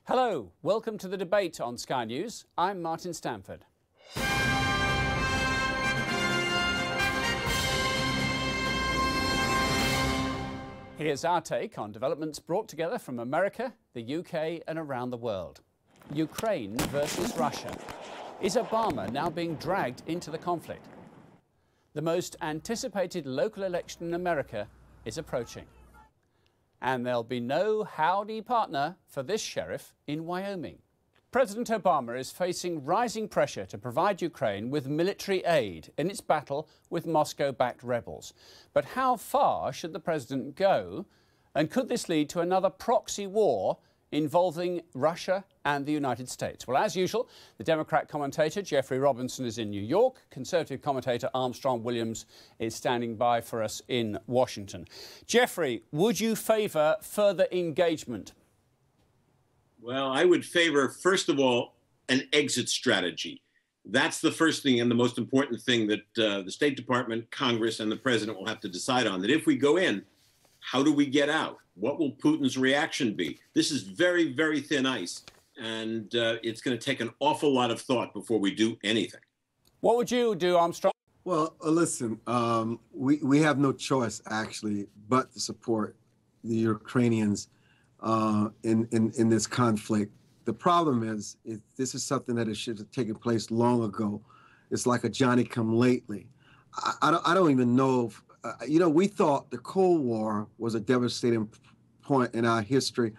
Hello, welcome to the debate on Sky News. I'm Martin Stanford. Here's our take on developments brought together from America, the UK and around the world. Ukraine versus Russia. Is Obama now being dragged into the conflict? The most anticipated local election in America is approaching. And there'll be no howdy partner for this sheriff in Wyoming. President Obama is facing rising pressure to provide Ukraine with military aid in its battle with Moscow-backed rebels. But how far should the president go? And could this lead to another proxy war involving Russia and the United States? Well, as usual, the Democrat commentator Jeffrey Robinson is in New York. Conservative commentator Armstrong Williams is standing by for us in Washington. Jeffrey, would you favour further engagement? Well, I would favor, first of all, an exit strategy. That's the first thing and the most important thing that the State Department, Congress, and the president will have to decide on. That if we go in, how do we get out? What will Putin's reaction be? This is very, very thin ice, and it's going to take an awful lot of thought before we do anything. What would you do, Armstrong? Well, listen, we have no choice, actually, but to support the Ukrainians in this conflict. The problem is this is something that should have taken place long ago. It's like a Johnny-come-lately. I don't even know if, we thought the Cold War was a devastating point in our history.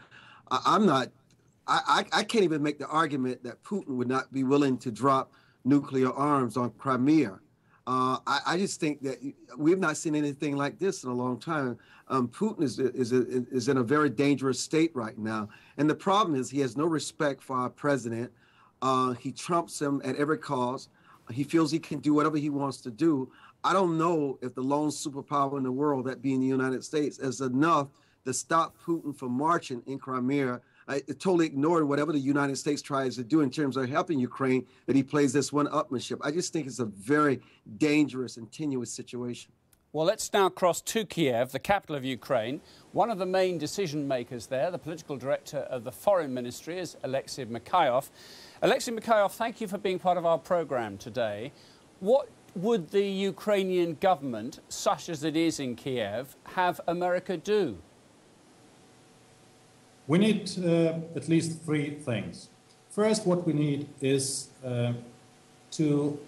I can't even make the argument that Putin would not be willing to drop nuclear arms on Crimea. I just think that we've not seen anything like this in a long time. Putin is in a very dangerous state right now. And the problem is he has no respect for our president. He trumps him at every cause. He feels he can do whatever he wants to do. I don't know if the lone superpower in the world, that being the United States, is enough to stop Putin from marching in Crimea. It totally ignored whatever the United States tries to do in terms of helping Ukraine, that he plays this one-upmanship. I just think it's a very dangerous and tenuous situation. Well, let's now cross to Kiev, the capital of Ukraine. One of the main decision makers there, the political director of the foreign ministry, is Oleksy Makeyev. Oleksy Makeyev, thank you for being part of our programme today. What would the Ukrainian government, such as it is in Kiev, have America do? We need at least three things. First, what we need is to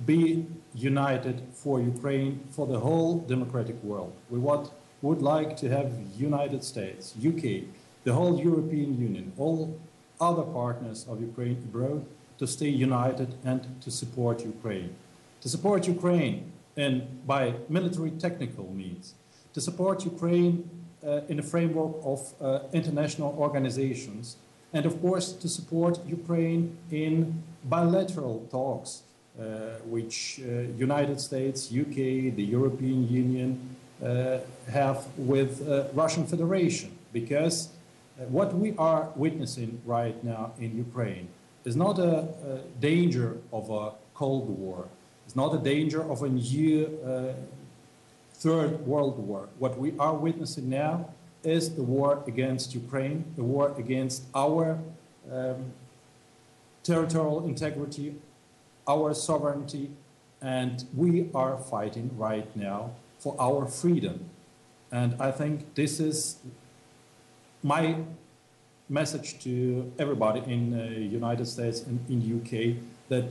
be united for Ukraine, for the whole democratic world. We would like to have United States, UK, the whole European Union, all other partners of Ukraine abroad to stay united and to support Ukraine. To support Ukraine by military technical means. To support Ukraine in the framework of international organizations. And of course, to support Ukraine in bilateral talks which United States, UK, the European Union have with Russian Federation, because what we are witnessing right now in Ukraine is not a danger of a Cold War. It's not a danger of a new Third World War. What we are witnessing now is the war against Ukraine, the war against our territorial integrity, our sovereignty, and we are fighting right now for our freedom. And I think this is my message to everybody in the United States and in UK, that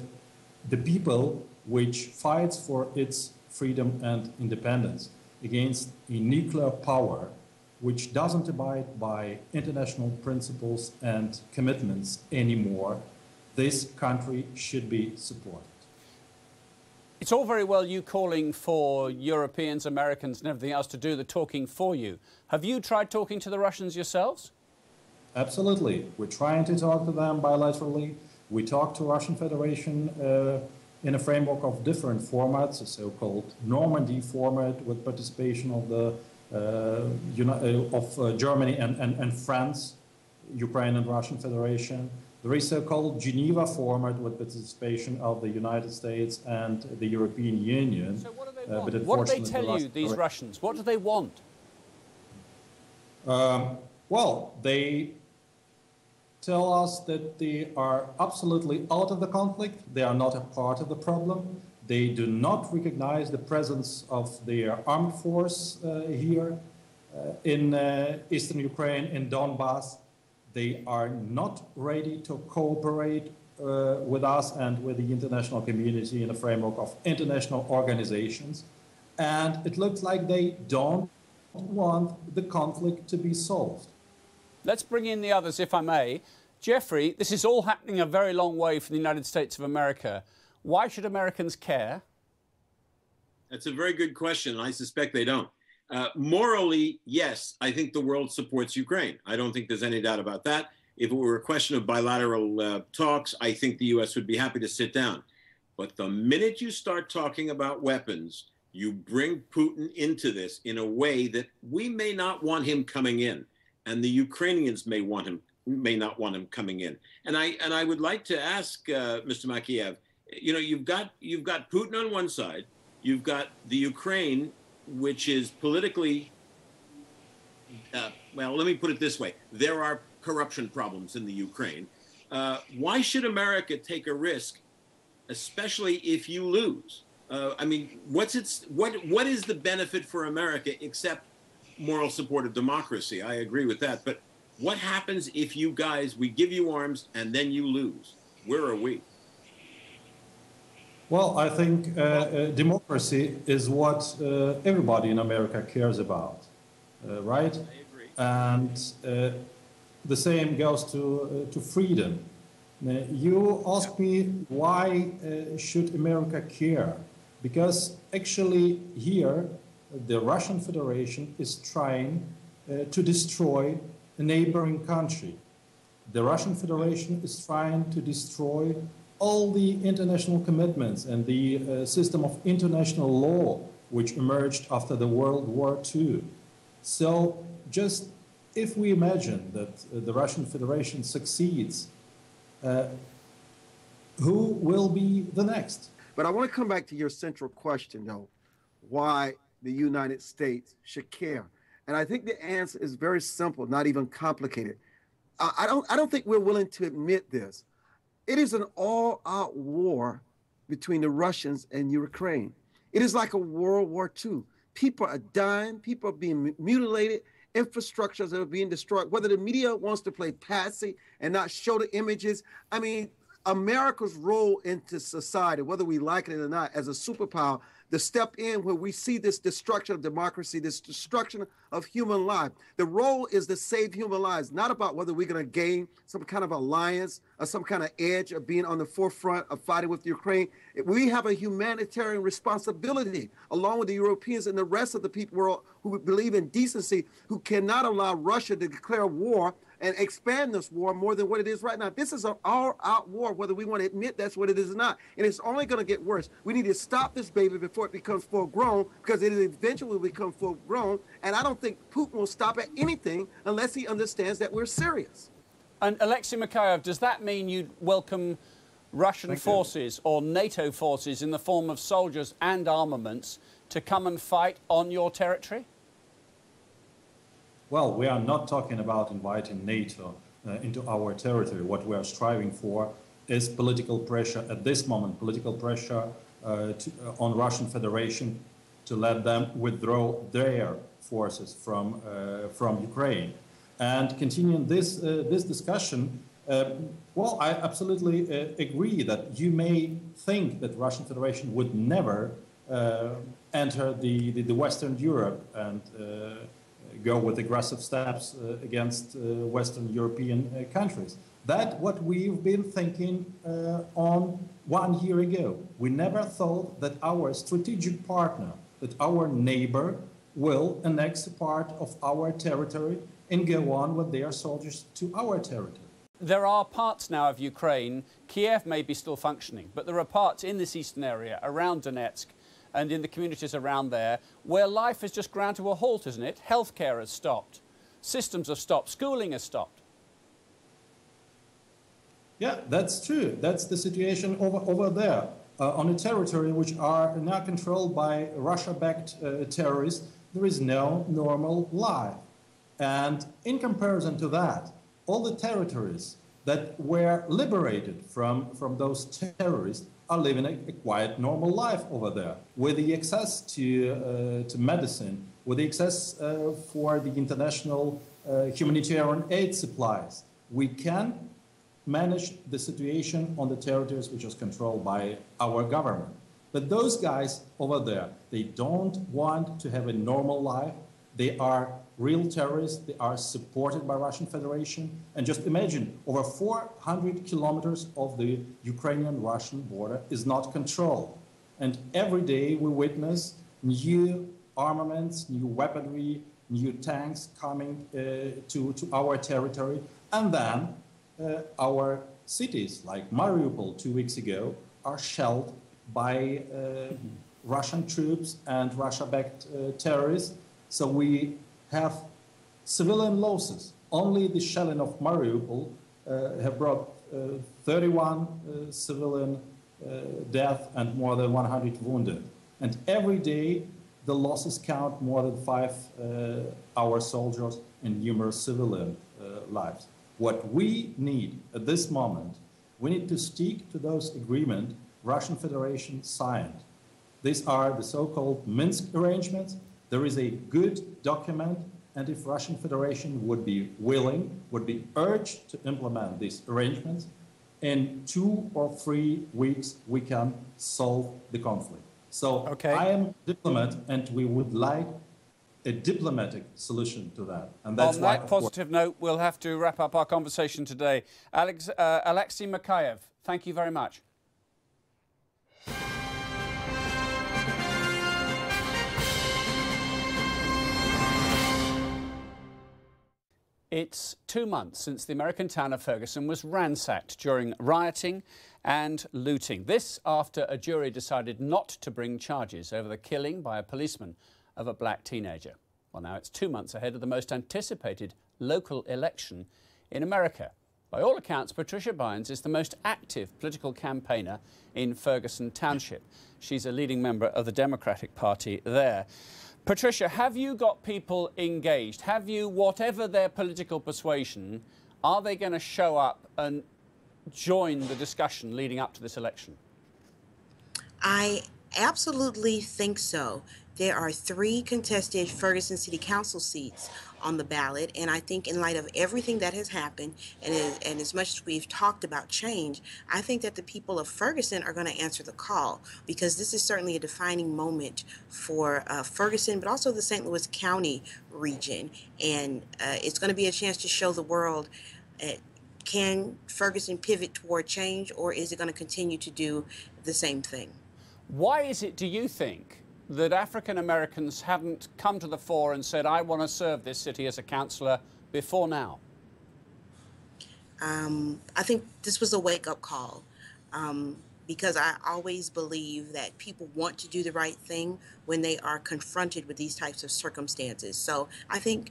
the people which fights for its freedom and independence against a nuclear power which doesn't abide by international principles and commitments anymore, this country should be supported. It's all very well you calling for Europeans, Americans and everything else to do the talking for you. Have you tried talking to the Russians yourselves? Absolutely. We're trying to talk to them bilaterally. We talk to Russian Federation in a framework of different formats, a so-called Normandy format with participation of the Germany and France, Ukraine and Russian Federation. There is a so-called Geneva format with participation of the United States and the European Union. So what do they want? What do they tell you, these Russians? What do they want? Well, they tell us that they are absolutely out of the conflict, they are not a part of the problem, they do not recognize the presence of their armed force here in eastern Ukraine, in Donbass. They are not ready to cooperate with us and with the international community in the framework of international organizations. And it looks like they don't want the conflict to be solved. Let's bring in the others, if I may. Jeffrey, this is all happening a very long way from the United States of America. Why should Americans care? That's a very good question. I suspect they don't. Morally, yes, I think the world supports Ukraine. I don't think there's any doubt about that. If it were a question of bilateral talks, I think the U.S. would be happy to sit down. But the minute you start talking about weapons, you bring Putin into this in a way that we may not want him coming in, and the Ukrainians may not want him coming in. And I would like to ask Mr. Makeyev, you know, you've got Putin on one side, you've got the Ukraine, which is politically, well, let me put it this way: there are corruption problems in the Ukraine. Why should America take a risk, especially if you lose? I mean, what is the benefit for America except moral support of democracy? I agree with that. But what happens if you guys, we give you arms and then you lose? Where are we? Well, I think democracy is what everybody in America cares about, right? I agree. And the same goes to freedom. You ask me, why should America care? Because actually here, the Russian Federation is trying to destroy a neighboring country. The Russian Federation is trying to destroy all the international commitments and the system of international law which emerged after the World War II. So just if we imagine that the Russian Federation succeeds, who will be the next? But I want to come back to your central question, though, why the United States should care. And I think the answer is very simple, not even complicated. I don't think we're willing to admit this. It is an all-out war between the Russians and Ukraine. It is like a World War II. People are dying, people are being mutilated, infrastructures are being destroyed. Whether the media wants to play patsy and not show the images, I mean, America's role into society, whether we like it or not, as a superpower, to step in where we see this destruction of democracy, this destruction of human life. The role is to save human lives, not about whether we're going to gain some kind of alliance or some kind of edge of being on the forefront of fighting with Ukraine. We have a humanitarian responsibility, along with the Europeans and the rest of the people world who believe in decency, who cannot allow Russia to declare war and expand this war more than what it is right now. This is an all-out war, whether we want to admit that's what it is or not. And it's only going to get worse. We need to stop this baby before it becomes full-grown, because it eventually will become full-grown. And I don't think Putin will stop at anything unless he understands that we're serious. And Oleksy Makeyev, does that mean you'd welcome Russian forces or NATO forces in the form of soldiers and armaments to come and fight on your territory? Well, we are not talking about inviting NATO into our territory. What we are striving for is political pressure at this moment, political pressure on Russian Federation to let them withdraw their forces from Ukraine. And continuing this discussion, well, I absolutely agree that you may think that Russian Federation would never enter the Western Europe and go with aggressive steps against Western European countries. That's what we've been thinking on 1 year ago. We never thought that our strategic partner, that our neighbor, will annex a part of our territory and go on with their soldiers to our territory. There are parts now of Ukraine, Kiev may be still functioning, but there are parts in this eastern area around Donetsk and in the communities around there where life has just ground to a halt, isn't it? Healthcare has stopped, systems have stopped, schooling has stopped. Yeah, that's true. That's the situation over there on a territory which are now controlled by Russia-backed terrorists. There is no normal life. And in comparison to that, all the territories that were liberated from those terrorists are living a quiet, normal life over there, with the access to medicine, with the access for the international humanitarian aid supplies. We can manage the situation on the territories which is controlled by our government. But those guys over there, they don't want to have a normal life. They are real terrorists. They are supported by Russian Federation. And just imagine, over 400 kilometers of the Ukrainian-Russian border is not controlled. And every day we witness new armaments, new weaponry, new tanks coming to our territory. And then our cities, like Mariupol 2 weeks ago, are shelled by Russian troops and Russia-backed terrorists. So we have civilian losses. Only the shelling of Mariupol have brought 31 civilian deaths and more than 100 wounded. And every day the losses count more than 5 our soldiers and numerous civilian lives. What we need at this moment, we need to stick to those agreements Russian Federation signed. These are the so-called Minsk arrangements. There is a good document, and if Russian Federation would be willing, would be urged to implement these arrangements, in 2 or 3 weeks we can solve the conflict. So okay. I am a diplomat, and we would like a diplomatic solution to that. And that's on that positive note, we'll have to wrap up our conversation today. Oleksy Makeyev, thank you very much. It's 2 months since the American town of Ferguson was ransacked during rioting and looting. This after a jury decided not to bring charges over the killing by a policeman of a black teenager. Well, now it's 2 months ahead of the most anticipated local election in America. By all accounts, Patricia Bynes is the most active political campaigner in Ferguson Township. She's a leading member of the Democratic Party there. Patricia, have you got people engaged? Have you, whatever their political persuasion, are they going to show up and join the discussion leading up to this election? I absolutely think so. There are 3 contested Ferguson City Council seats on the ballot, and I think in light of everything that has happened, and as much as we've talked about change, I think that the people of Ferguson are going to answer the call, because this is certainly a defining moment for Ferguson, but also the St. Louis County region, and it's going to be a chance to show the world, can Ferguson pivot toward change, or is it going to continue to do the same thing? Why is it, do you think, that African Americans haven't come to the fore and said, I want to serve this city as a councillor before now? I think this was a wake-up call, because I always believe that people want to do the right thing when they are confronted with these types of circumstances. So I think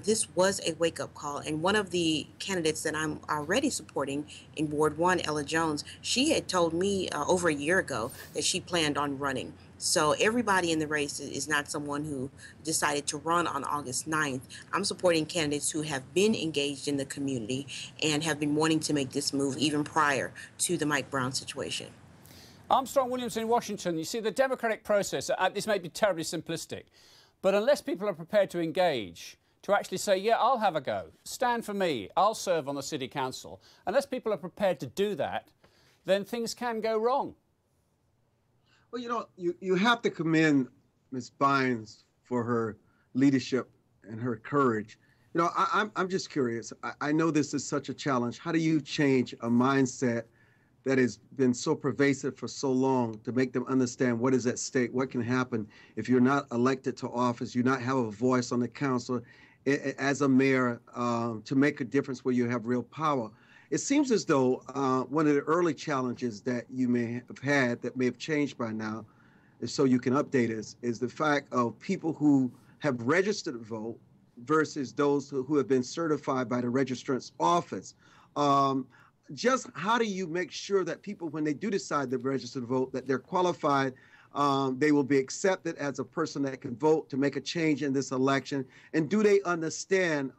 this was a wake-up call. And one of the candidates that I'm already supporting in Ward 1, Ella Jones, she had told me over a year ago that she planned on running. So everybody in the race is not someone who decided to run on August 9th. I'm supporting candidates who have been engaged in the community and have been wanting to make this move even prior to the Mike Brown situation. Armstrong Williams in Washington, you see the democratic process, this may be terribly simplistic, but unless people are prepared to engage, to actually say, yeah, I'll have a go, stand for me, I'll serve on the city council, unless people are prepared to do that, then things can go wrong. Well, you know, you have to commend Ms. Bynes for her leadership and her courage. You know, I'm just curious. I know this is such a challenge. How do you change a mindset that has been so pervasive for so long to make them understand what is at stake, what can happen if you're not elected to office, you not have a voice on the council as a mayor to make a difference where you have real power? It seems as though one of the early challenges that you may have had that may have changed by now, so you can update us, is the fact of people who have registered to vote versus those who have been certified by the registrant's office. Just how do you make sure that people, when they do decide to register to vote, that they're qualified, they will be accepted as a person that can vote to make a change in this election? And do they understand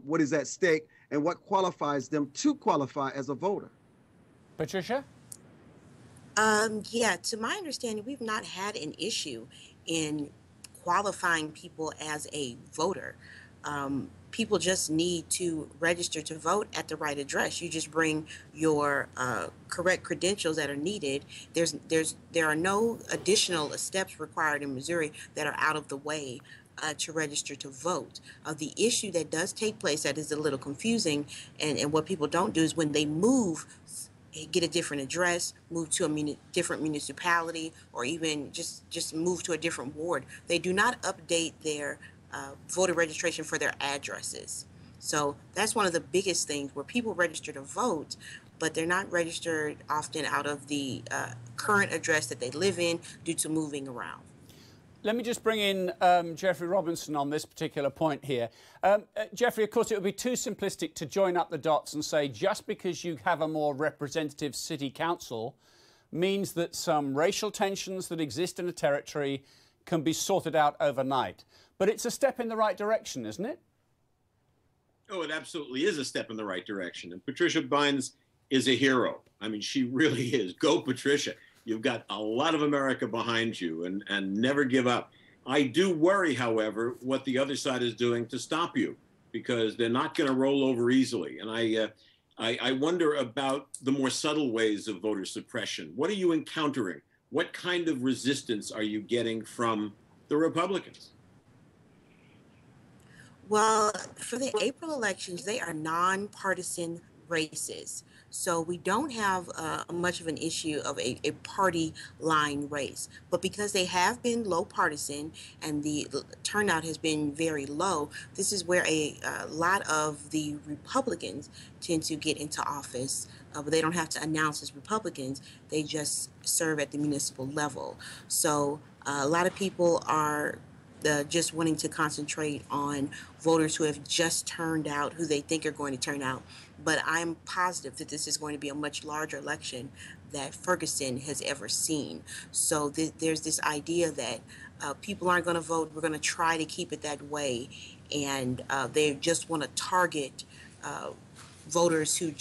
what is at stake and what qualifies them to qualify as a voter? Patricia? Yeah, to my understanding, we've not had an issue in qualifying people as a voter. People just need to register to vote at the right address. You just bring your correct credentials that are needed. There are no additional steps required in Missouri that are out of the way to register to vote. The issue that does take place that is a little confusing, and what people don't do is when they move, get a different address, move to a different municipality, or even just move to a different ward, they do not update their voter registration for their addresses. So that's one of the biggest things, where people register to vote, but they're not registered often out of the current address that they live in due to moving around. Let me just bring in Jeffrey Robinson on this particular point here. Jeffrey, of course, it would be too simplistic to join up the dots and say just because you have a more representative city council means that some racial tensions that exist in a territory can be sorted out overnight. But it's a step in the right direction, isn't it? Oh, it absolutely is a step in the right direction. And Patricia Bynes is a hero. I mean, she really is. Go, Patricia. You've got a lot of America behind you, and never give up. I do worry, however, what the other side is doing to stop you, because they're not going to roll over easily. And I wonder about the more subtle ways of voter suppression. What are you encountering? What kind of resistance are you getting from the Republicans? Well, for the April elections, they are nonpartisan races. So we don't have much of an issue of a party line race. But because they have been low partisan and the turnout has been very low, this is where a lot of the Republicans tend to get into office. But they don't have to announce as Republicans. They just serve at the municipal level. So a lot of people are just wanting to concentrate on voters who have just turned out, who they think are going to turn out. But I'm positive that this is going to be a much larger election that Ferguson has ever seen. So there's this idea that people aren't going to vote. We're going to try to keep it that way. And they just want to target voters who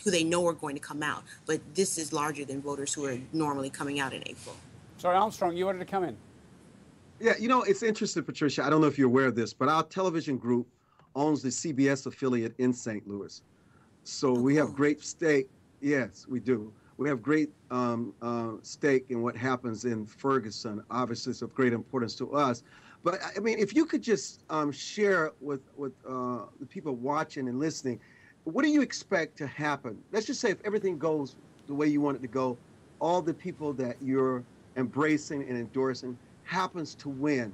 they know are going to come out. But this is larger than voters who are normally coming out in April. Sorry, Armstrong, you wanted to come in. Yeah, you know, it's interesting, Patricia. I don't know if you're aware of this, but our television group owns the CBS affiliate in St. Louis. So we have great stake. Yes, we do. We have great stake in what happens in Ferguson. Obviously, it's of great importance to us. But I mean, if you could just share with the people watching and listening, what do you expect to happen? Let's just say if everything goes the way you want it to go, all the people that you're embracing and endorsing happens to win.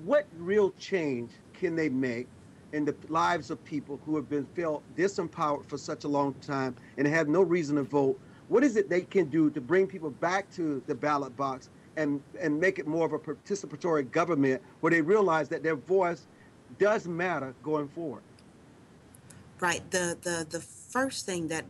What real change can they make in the lives of people who have been felt disempowered for such a long time and have no reason to vote? What is it they can do to bring people back to the ballot box and make it more of a participatory government where they realize that their voice does matter going forward? Right. The first thing that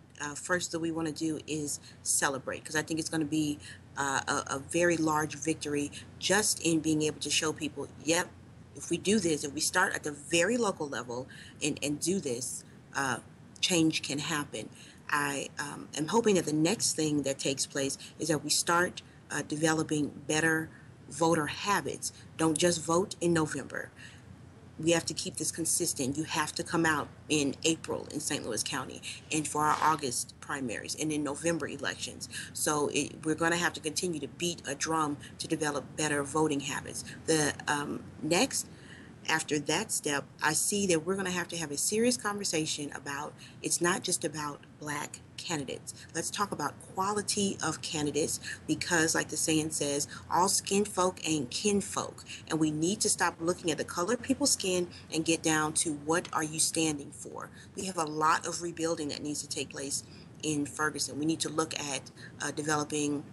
we want to do is celebrate, because I think it's going to be a very large victory just in being able to show people, yep, if we do this, if we start at the very local level and do this, change can happen. I am hoping that the next thing that takes place is that we start developing better voter habits. Don't just vote in November. We have to keep this consistent. You have to come out in April in St. Louis County, and for our August primaries, and in November elections. So we're going to have to continue to beat a drum to develop better voting habits. The next, after that step, I see that we're going to have a serious conversation about, it's not just about Black candidates. Let's talk about quality of candidates, because like the saying says, all skin folk ain't kin folk. And we need to stop looking at the color of people's skin and get down to what are you standing for. We have a lot of rebuilding that needs to take place in Ferguson. We need to look at developing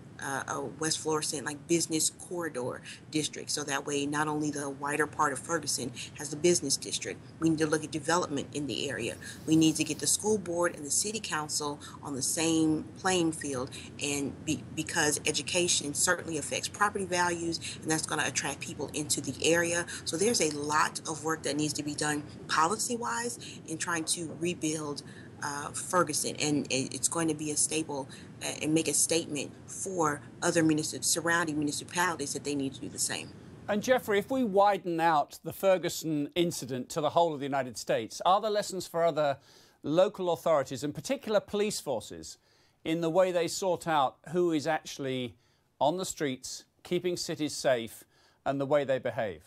West Florissant like business corridor district, so that way not only the wider part of Ferguson has the business district. We need to look at development in the area. We need to get the school board and the city council on the same playing field, and because education certainly affects property values, and that's going to attract people into the area. So there's a lot of work that needs to be done policy-wise in trying to rebuild Ferguson, and it's going to be a staple and make a statement for other surrounding municipalities that they need to do the same. And Jeffrey, if we widen out the Ferguson incident to the whole of the United States, are there lessons for other local authorities, in particular police forces, in the way they sort out who is actually on the streets, keeping cities safe, and the way they behave?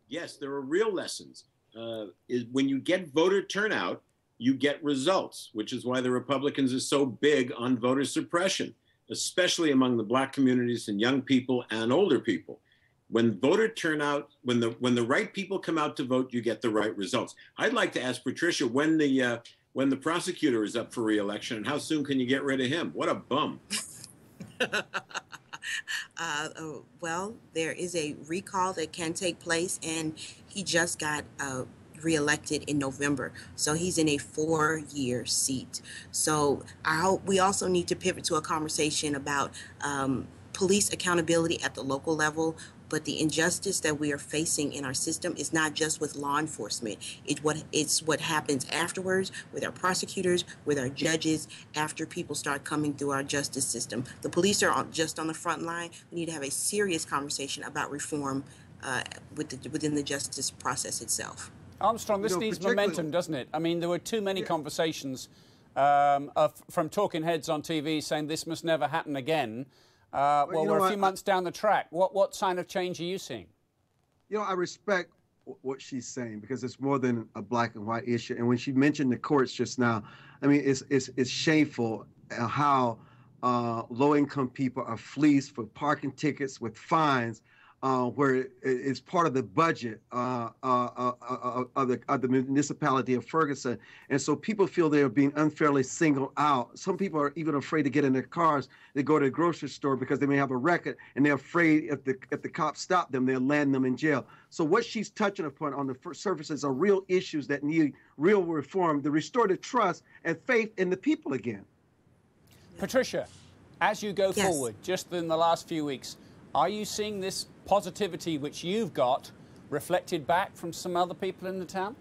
Yes, there are real lessons. When you get voter turnout, you get results, which is why the Republicans are so big on voter suppression, especially among the black communities and young people and older people. When voter turnout, when the right people come out to vote, you get the right results. I'd like to ask Patricia when the prosecutor is up for re-election, and how soon can you get rid of him? What a bum. Well, there is a recall that can take place, and he just got reelected in November, so he's in a 4-year seat. So I hope we also need to pivot to a conversation about police accountability at the local level. But the injustice that we are facing in our system is not just with law enforcement. It's what happens afterwards with our prosecutors, with our judges, after people start coming through our justice system. The police are just on the front line. We need to have a serious conversation about reform within the justice process itself. Armstrong, this needs momentum, doesn't it? I mean, there were too many conversations from talking heads on TV saying this must never happen again. Well, we're a few months down the track. What sign of change are you seeing? You know, I respect what she's saying, because it's more than a black and white issue. And when she mentioned the courts just now, I mean, it's shameful how low-income people are fleeced for parking tickets with fines, where it's part of the budget of the municipality of Ferguson. And so people feel they are being unfairly singled out. Some people are even afraid to get in their cars. They go to the grocery store because they may have a record, and they're afraid if the cops stop them, they'll land them in jail. So what she's touching upon on the surface are real issues that need real reform to restore the trust and faith in the people again. Patricia, as you go forward, just in the last few weeks, are you seeing this positivity which you've got reflected back from some other people in the town?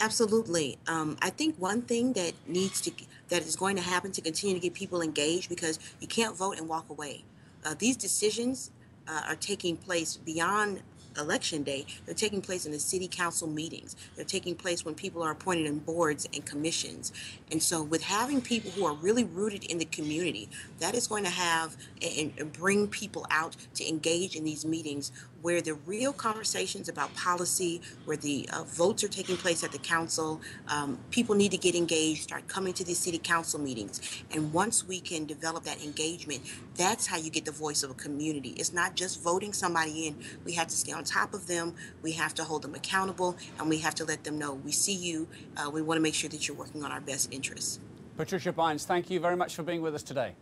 Absolutely. I think one thing that is going to happen to continue to get people engaged, because you can't vote and walk away. These decisions are taking place beyond Election Day. They're taking place in the city council meetings. They're taking place when people are appointed in boards and commissions. And so with having people who are really rooted in the community, that is going to have and bring people out to engage in these meetings, where the real conversations about policy, where the votes are taking place at the council. People need to get engaged, start coming to these city council meetings. And once we can develop that engagement, that's how you get the voice of a community. It's not just voting somebody in. We have to stay on top of them. We have to hold them accountable, and we have to let them know we see you. We want to make sure that you're working on our best interests. Patricia Bynes, thank you very much for being with us today.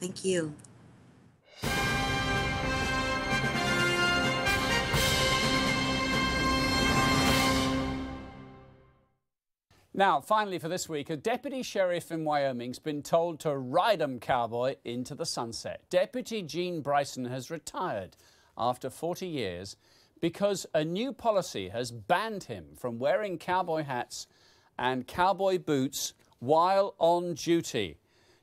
Thank you. Now, finally for this week, a deputy sheriff in Wyoming's been told to ride 'em cowboy into the sunset. Deputy Gene Bryson has retired after 40 years because a new policy has banned him from wearing cowboy hats and cowboy boots while on duty.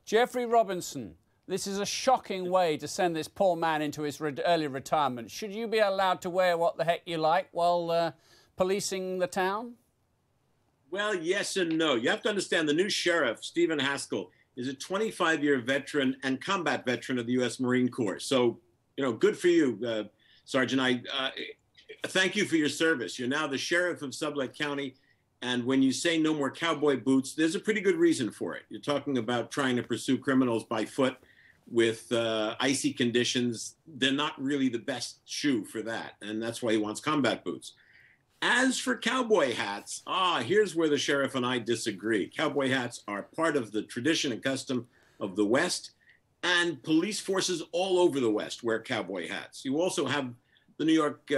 Jeffrey Robinson, this is a shocking way to send this poor man into his early retirement. Should you be allowed to wear what the heck you like while policing the town? Well, yes and no. You have to understand the new sheriff, Stephen Haskell, is a 25-year veteran and combat veteran of the U.S. Marine Corps. So, you know, good for you, Sergeant. I thank you for your service. You're now the sheriff of Sublette County. And when you say no more cowboy boots, there's a pretty good reason for it. You're talking about trying to pursue criminals by foot with icy conditions. They're not really the best shoe for that. And that's why he wants combat boots. As for cowboy hats, here's where the sheriff and I disagree. Cowboy hats are part of the tradition and custom of the West. And police forces all over the West wear cowboy hats. You also have the New York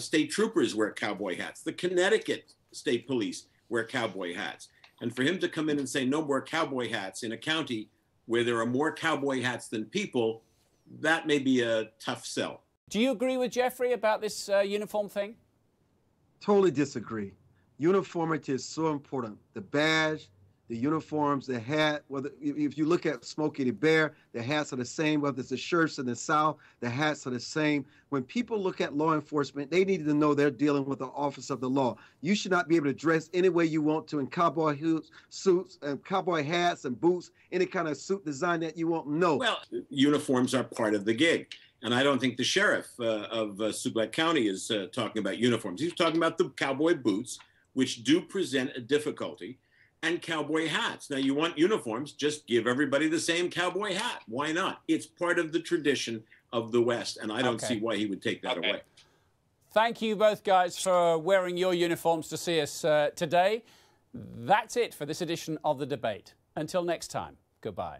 state troopers wear cowboy hats. The Connecticut state police wear cowboy hats. And for him to come in and say no more cowboy hats in a county where there are more cowboy hats than people, that may be a tough sell. Do you agree with Jeffrey about this uniform thing? Totally disagree. Uniformity is so important. The badge, the uniforms, the hat, whether if you look at Smokey the Bear, the hats are the same, whether it's the shirts in the South, the hats are the same. When people look at law enforcement, they need to know they're dealing with the office of the law. You should not be able to dress any way you want to in cowboy suits and cowboy hats and boots, any kind of suit design that you want. No. Well, uniforms are part of the gig. And I don't think the sheriff of Sublette County is talking about uniforms. He's talking about the cowboy boots, which do present a difficulty, and cowboy hats. Now, you want uniforms, just give everybody the same cowboy hat. Why not? It's part of the tradition of the West, and I don't see why he would take that away. Thank you both guys for wearing your uniforms to see us today. That's it for this edition of The Debate. Until next time, goodbye.